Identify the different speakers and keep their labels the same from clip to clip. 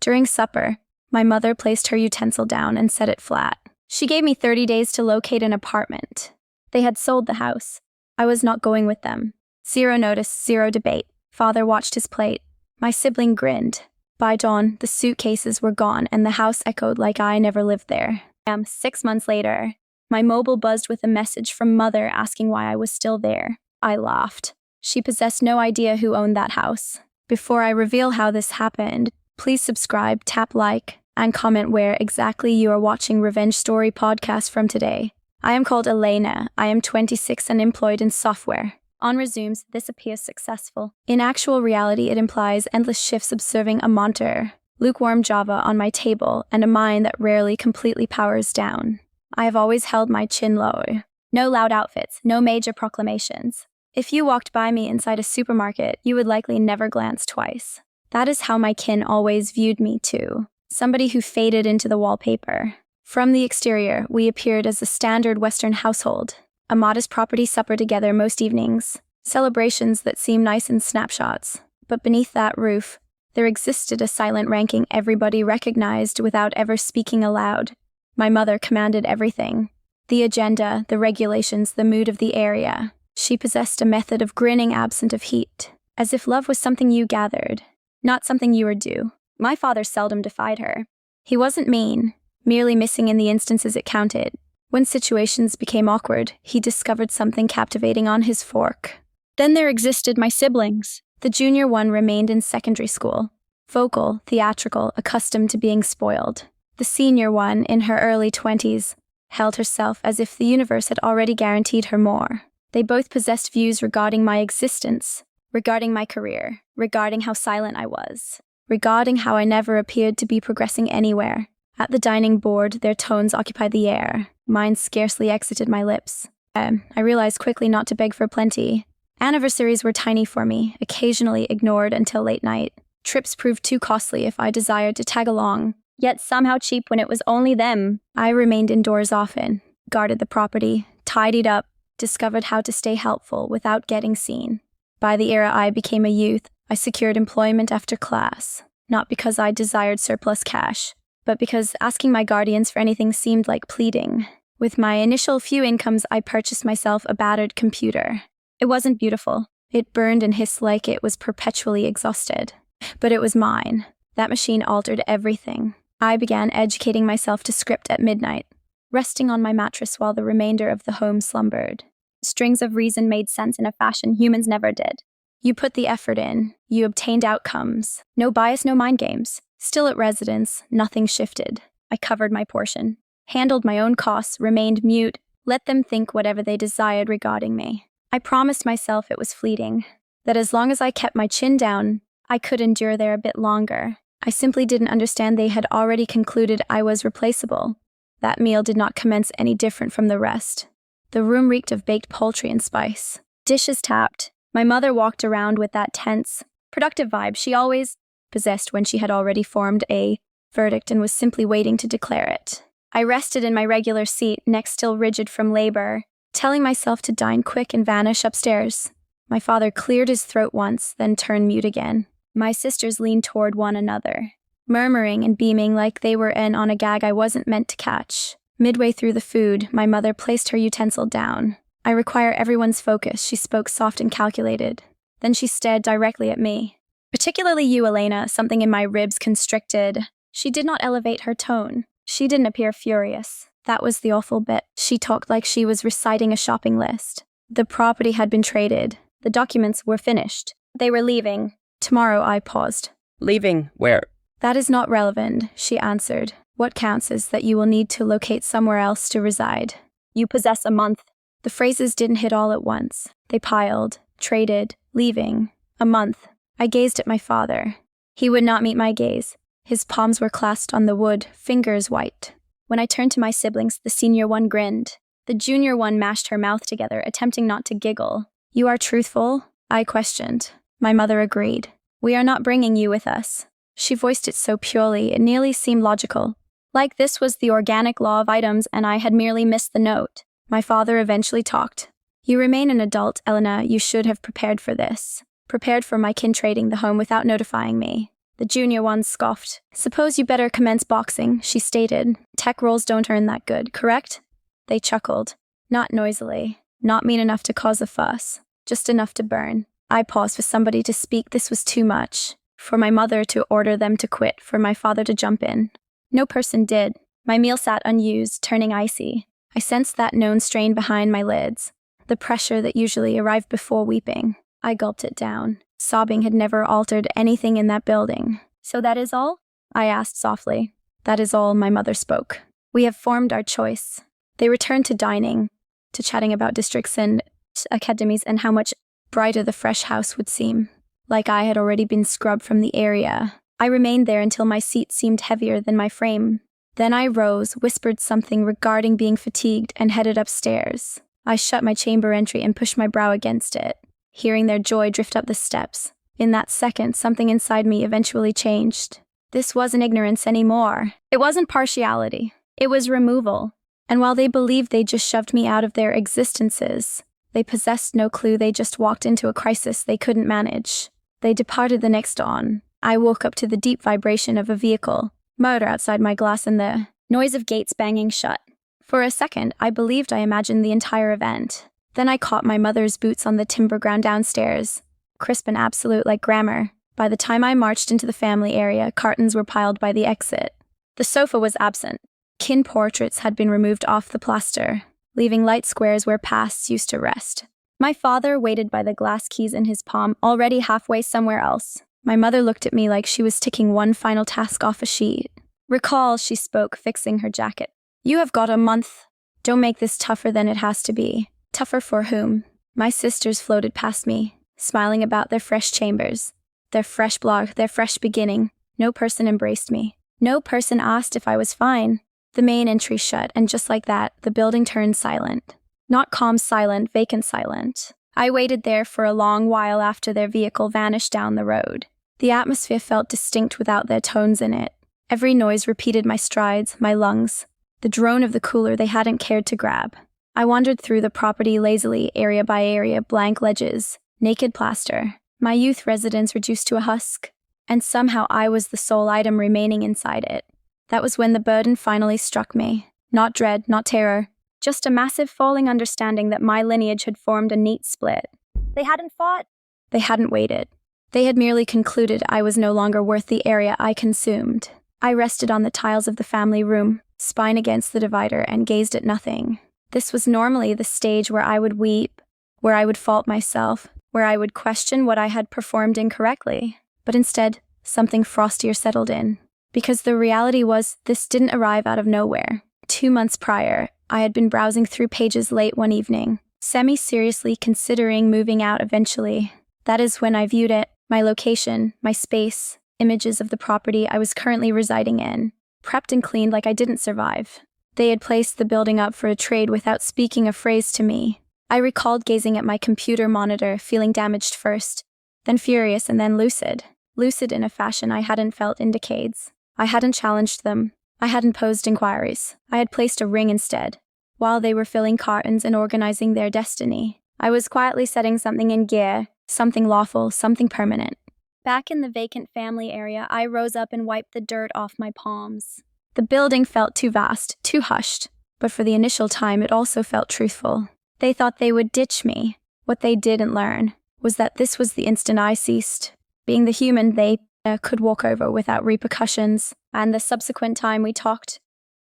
Speaker 1: During supper, my mother placed her utensil down and set it flat. She gave me 30 days to locate an apartment. They had sold the house. I was not going with them. Zero notice, zero debate. Father watched his plate. My sibling grinned. By dawn, the suitcases were gone and the house echoed like I never lived there. 6 months later, my mobile buzzed with a message from Mother asking why I was still there. I laughed. She possessed no idea who owned that house. Before I reveal how this happened, please subscribe, tap like, and comment where exactly you are watching Revenge Story podcast from today. I am called Elena. I am 26 and employed in software. On resumes, this appears successful. In actual reality, it implies endless shifts of serving a monitor, lukewarm Java on my table, and a mind that rarely completely powers down. I have always held my chin low. No loud outfits, no major proclamations. If you walked by me inside a supermarket, you would likely never glance twice. That is how my kin always viewed me too. Somebody who faded into the wallpaper. From the exterior, we appeared as a standard Western household. A modest property supper together most evenings. Celebrations that seem nice in snapshots. But beneath that roof, there existed a silent ranking everybody recognized without ever speaking aloud. My mother commanded everything. The agenda, the regulations, the mood of the area. She possessed a method of grinning absent of heat, as if love was something you gathered, not something you were due. My father seldom defied her. He wasn't mean, merely missing in the instances it counted. When situations became awkward, he discovered something captivating on his fork. Then there existed my siblings. The junior one remained in secondary school. Vocal, theatrical, accustomed to being spoiled. The senior one, in her early 20s, held herself as if the universe had already guaranteed her more. They both possessed views regarding my existence, regarding my career, regarding how silent I was, regarding how I never appeared to be progressing anywhere. At the dining board, their tones occupied the air. Mine scarcely exited my lips. I realized quickly not to beg for plenty. Anniversaries were tiny for me, occasionally ignored until late night. Trips proved too costly if I desired to tag along, yet somehow cheap when it was only them. I remained indoors often, guarded the property, tidied up, discovered how to stay helpful without getting seen. By the era I became a youth, I secured employment after class, not because I desired surplus cash, but because asking my guardians for anything seemed like pleading. With my initial few incomes, I purchased myself a battered computer. It wasn't beautiful. It burned and hissed like it was perpetually exhausted. But it was mine. That machine altered everything. I began educating myself to script at midnight, resting on my mattress while the remainder of the home slumbered. Strings of reason made sense in a fashion humans never did. You put the effort in, you obtained outcomes. No bias, no mind games. Still at residence, nothing shifted. I covered my portion, handled my own costs, remained mute, let them think whatever they desired regarding me. I promised myself it was fleeting, that as long as I kept my chin down, I could endure there a bit longer. I simply didn't understand they had already concluded I was replaceable. That meal did not commence any different from the rest. The room reeked of baked poultry and spice. Dishes tapped. My mother walked around with that tense, productive vibe she always possessed when she had already formed a verdict and was simply waiting to declare it. I rested in my regular seat, neck still rigid from labor, telling myself to dine quick and vanish upstairs. My father cleared his throat once, then turned mute again. My sisters leaned toward one another, murmuring and beaming like they were in on a gag I wasn't meant to catch. Midway through the food, my mother placed her utensil down. I require everyone's focus, she spoke soft and calculated. Then she stared directly at me. Particularly you, Elena, something in my ribs constricted. She did not elevate her tone. She didn't appear furious. That was the awful bit. She talked like she was reciting a shopping list. The property had been traded. The documents were finished. They were leaving. Tomorrow, I paused.
Speaker 2: Leaving where?
Speaker 1: That is not relevant, she answered. What counts is that you will need to locate somewhere else to reside. You possess a month. The phrases didn't hit all at once. They piled, traded, leaving. A month. I gazed at my father. He would not meet my gaze. His palms were clasped on the wood, fingers white. When I turned to my siblings, the senior one grinned. The junior one mashed her mouth together, attempting not to giggle. You are truthful? I questioned. My mother agreed. We are not bringing you with us. She voiced it so purely, it nearly seemed logical. Like this was the organic law of items and I had merely missed the note. My father eventually talked. You remain an adult, Elena. You should have prepared for this. Prepared for my kin trading the home without notifying me. The junior one scoffed. Suppose you better commence boxing, she stated. Tech roles don't earn that good, correct? They chuckled. Not noisily. Not mean enough to cause a fuss. Just enough to burn. I paused for somebody to speak. This was too much. For my mother to order them to quit, for my father to jump in. No person did. My meal sat unused, turning icy. I sensed that known strain behind my lids. The pressure that usually arrived before weeping. I gulped it down. Sobbing had never altered anything in that building. So that is all? I asked softly. That is all, my mother spoke. We have formed our choice. They returned to dining, to chatting about districts and academies and how much brighter the fresh house would seem. Like I had already been scrubbed from the area. I remained there until my seat seemed heavier than my frame. Then I rose, whispered something regarding being fatigued, and headed upstairs. I shut my chamber entry and pushed my brow against it, hearing their joy drift up the steps. In that second, something inside me eventually changed. This wasn't ignorance anymore. It wasn't partiality. It was removal. And while they believed they just shoved me out of their existences, they possessed no clue. They just walked into a crisis they couldn't manage. They departed the next dawn. I woke up to the deep vibration of a vehicle, motor outside my glass, and the noise of gates banging shut. For a second, I believed I imagined the entire event. Then I caught my mother's boots on the timber ground downstairs, crisp and absolute like grammar. By the time I marched into the family area, cartons were piled by the exit. The sofa was absent. Kin portraits had been removed off the plaster, leaving light squares where pasts used to rest. My father waited by the glass keys in his palm, already halfway somewhere else. My mother looked at me like she was ticking one final task off a sheet. Recall, she spoke, fixing her jacket. You have got a month. Don't make this tougher than it has to be. Tougher for whom? My sisters floated past me, smiling about their fresh chambers, their fresh blog, their fresh beginning. No person embraced me. No person asked if I was fine. The main entry shut, and just like that, the building turned silent. Not calm silent, vacant silent. I waited there for a long while after their vehicle vanished down the road. The atmosphere felt distinct without their tones in it. Every noise repeated my strides, my lungs. The drone of the cooler they hadn't cared to grab. I wandered through the property lazily, area by area, blank ledges, naked plaster. My youth residence reduced to a husk. And somehow I was the sole item remaining inside it. That was when the burden finally struck me. Not dread, not terror. Just a massive falling understanding that my lineage had formed a neat split. They hadn't fought. They hadn't waited. They had merely concluded I was no longer worth the area I consumed. I rested on the tiles of the family room, spine against the divider, and gazed at nothing. This was normally the stage where I would weep, where I would fault myself, where I would question what I had performed incorrectly. But instead, something frostier settled in. Because the reality was, this didn't arrive out of nowhere. 2 months prior, I had been browsing through pages late one evening, semi-seriously considering moving out eventually. That is when I viewed it, my location, my space, images of the property I was currently residing in, prepped and cleaned like I didn't survive. They had placed the building up for a trade without speaking a phrase to me. I recalled gazing at my computer monitor, feeling damaged first, then furious and then lucid. Lucid in a fashion I hadn't felt in decades. I hadn't challenged them. I hadn't posed inquiries. I had placed a ring instead. While they were filling cartons and organizing their destiny, I was quietly setting something in gear, something lawful, something permanent. Back in the vacant family area, I rose up and wiped the dirt off my palms. The building felt too vast, too hushed, but for the initial time it also felt truthful. They thought they would ditch me. What they didn't learn was that this was the instant I ceased being the human they could walk over without repercussions, and the subsequent time we talked,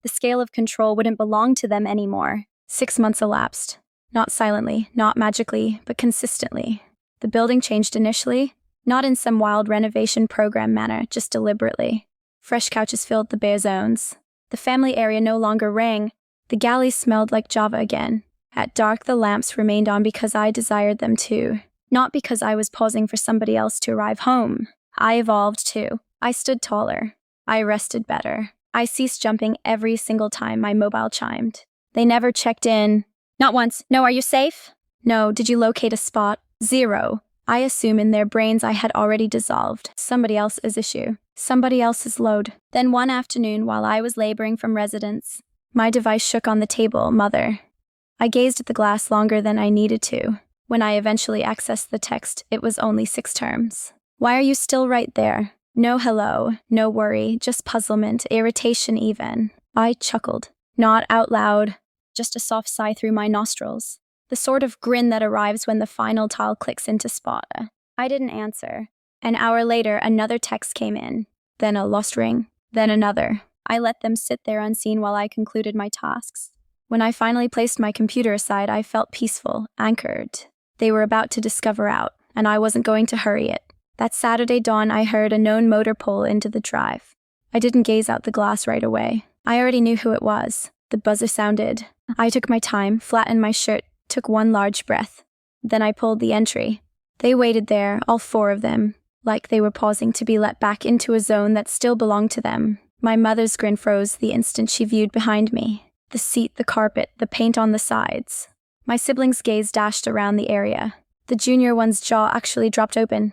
Speaker 1: the scale of control wouldn't belong to them anymore. 6 months elapsed. Not silently, not magically, but consistently. The building changed initially, not in some wild renovation program manner, just deliberately. Fresh couches filled the bare zones. The family area no longer rang. The galleys smelled like Java again. At dark, the lamps remained on because I desired them to, not because I was pausing for somebody else to arrive home. I evolved too. I stood taller. I rested better. I ceased jumping every single time my mobile chimed. They never checked in. Not once. No, are you safe? No, did you locate a spot? 0. I assume in their brains I had already dissolved. Somebody else's issue. Somebody else's load. Then one afternoon, while I was laboring from residence, my device shook on the table, Mother. I gazed at the glass longer than I needed to. When I eventually accessed the text, it was only 6 terms. Why are you still right there? No hello, no worry, just puzzlement, irritation even. I chuckled. Not out loud, just a soft sigh through my nostrils. The sort of grin that arrives when the final tile clicks into spot. I didn't answer. An hour later, another text came in. Then a lost ring. Then another. I let them sit there unseen while I concluded my tasks. When I finally placed my computer aside, I felt peaceful, anchored. They were about to discover out, and I wasn't going to hurry it. That Saturday dawn, I heard a known motor pull into the drive. I didn't gaze out the glass right away. I already knew who it was. The buzzer sounded. I took my time, flattened my shirt, took one large breath. Then I pulled the entry. They waited there, all four of them, like they were pausing to be let back into a zone that still belonged to them. My mother's grin froze the instant she viewed behind me. The seat, the carpet, the paint on the sides. My siblings' gaze dashed around the area. The junior one's jaw actually dropped open.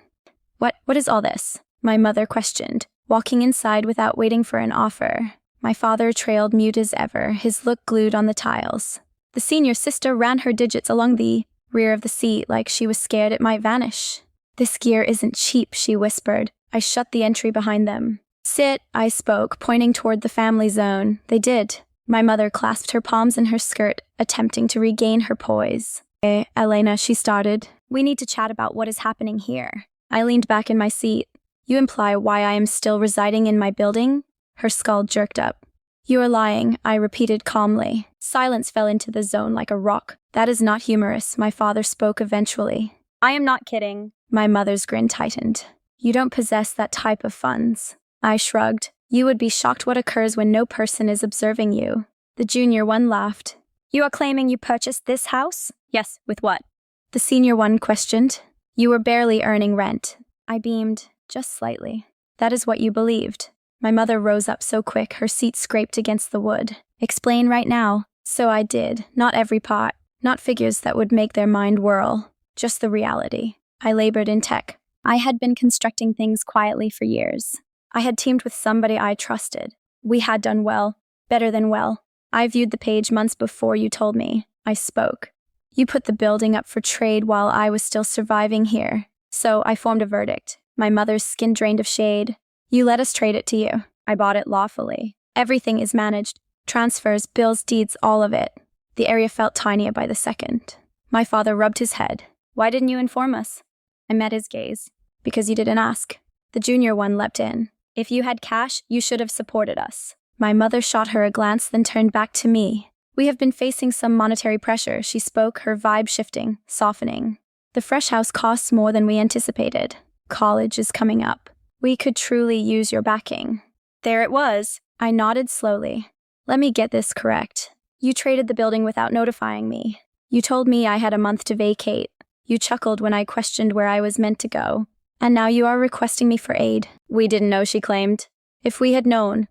Speaker 1: What is all this? My mother questioned, walking inside without waiting for an offer. My father trailed mute as ever, his look glued on the tiles. The senior sister ran her digits along the rear of the seat like she was scared it might vanish. This gear isn't cheap, she whispered. I shut the entry behind them. Sit, I spoke, pointing toward the family zone. They did. My mother clasped her palms in her skirt, attempting to regain her poise. Elena, she started. We need to chat about what is happening here. I leaned back in my seat. You imply why I am still residing in my building? Her skull jerked up. You are lying, I repeated calmly. Silence fell into the zone like a rock. That is not humorous, my father spoke eventually. I am not kidding. My mother's grin tightened. You don't possess that type of funds. I shrugged. You would be shocked what occurs when no person is observing you. The junior one laughed. You are claiming you purchased this house? Yes, with what? The senior one questioned. You were barely earning rent. I beamed, just slightly. That is what you believed. My mother rose up so quick, her seat scraped against the wood. Explain right now. So I did. Not every part. Not figures that would make their mind whirl. Just the reality. I labored in tech. I had been constructing things quietly for years. I had teamed with somebody I trusted. We had done well. Better than well. I viewed the page months before you told me. I spoke. You put the building up for trade while I was still surviving here. So I formed a verdict. My mother's skin drained of shade. You let us trade it to you. I bought it lawfully. Everything is managed. Transfers, bills, deeds, all of it. The area felt tinier by the second. My father rubbed his head. Why didn't you inform us? I met his gaze. Because you didn't ask. The junior one leapt in. If you had cash, you should have supported us. My mother shot her a glance, then turned back to me. We have been facing some monetary pressure, she spoke, her vibe shifting, softening. The fresh house costs more than we anticipated. College is coming up. We could truly use your backing. There it was. I nodded slowly. Let me get this correct. You traded the building without notifying me. You told me I had a month to vacate. You chuckled when I questioned where I was meant to go. And now you are requesting me for aid. We didn't know, she claimed. If you had known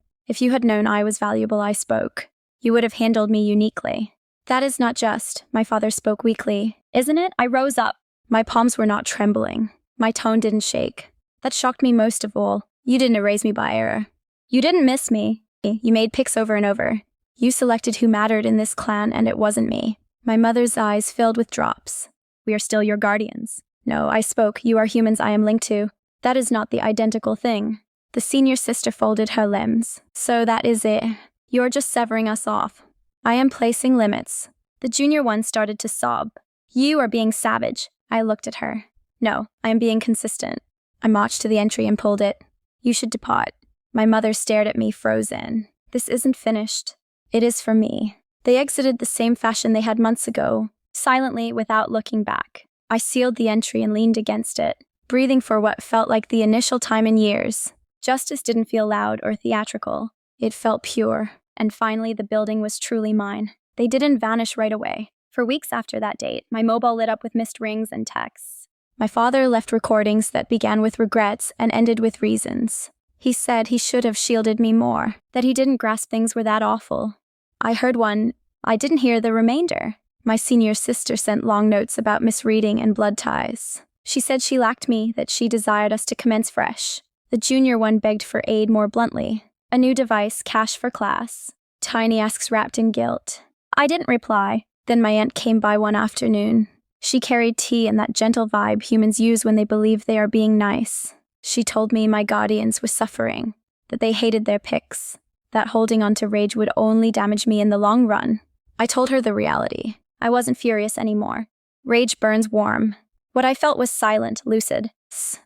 Speaker 1: I was valuable, I spoke. You would have handled me uniquely. That is not just, my father spoke weakly. Isn't it? I rose up. My palms were not trembling. My tone didn't shake. That shocked me most of all. You didn't erase me by error. You didn't miss me. You made picks over and over. You selected who mattered in this clan, and it wasn't me. My mother's eyes filled with drops. We are still your guardians. No, I spoke. You are humans I am linked to. That is not the identical thing. The senior sister folded her limbs. So that is it. You're just severing us off. I am placing limits. The junior one started to sob. You are being savage. I looked at her. No, I am being consistent. I marched to the entry and pulled it. You should depart. My mother stared at me, frozen. This isn't finished. It is for me. They exited the same fashion they had months ago, silently, without looking back. I sealed the entry and leaned against it, breathing for what felt like the initial time in years. Justice didn't feel loud or theatrical. It felt pure. And finally, the building was truly mine. They didn't vanish right away. For weeks after that date, my mobile lit up with missed rings and texts. My father left recordings that began with regrets and ended with reasons. He said he should have shielded me more, that he didn't grasp things were that awful. I heard one. I didn't hear the remainder. My senior sister sent long notes about misreading and blood ties. She said she lacked me, that she desired us to commence fresh. The junior one begged for aid more bluntly. A new device, cash for class. Tiny asks wrapped in guilt. I didn't reply. Then my aunt came by one afternoon. She carried tea and that gentle vibe humans use when they believe they are being nice. She told me my guardians were suffering, that they hated their picks, that holding on to rage would only damage me in the long run. I told her the reality. I wasn't furious anymore. Rage burns warm. What I felt was silent, lucid.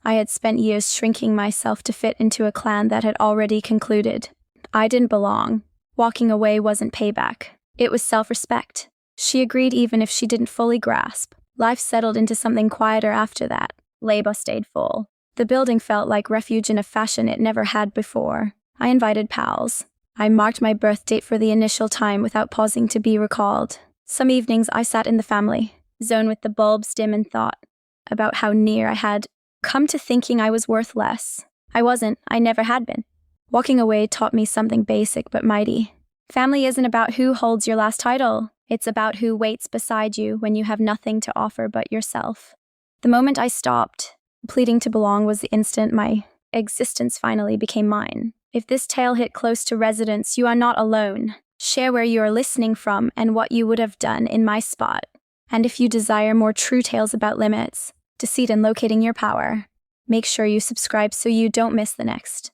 Speaker 1: I had spent years shrinking myself to fit into a clan that had already concluded. I didn't belong. Walking away wasn't payback. It was self-respect. She agreed even if she didn't fully grasp. Life settled into something quieter after that. Labor stayed full. The building felt like refuge in a fashion it never had before. I invited pals. I marked my birth date for the initial time without pausing to be recalled. Some evenings I sat in the family zone with the bulbs dim and thought about how near I had come to thinking I was worth less. I wasn't. I never had been. Walking away taught me something basic but mighty. Family isn't about who holds your last title. It's about who waits beside you when you have nothing to offer but yourself. The moment I stopped pleading to belong was the instant my existence finally became mine. If this tale hit close to resonance, you are not alone. Share where you are listening from and what you would have done in my spot. And if you desire more true tales about limits, deceit, and locating your power, make sure you subscribe so you don't miss the next.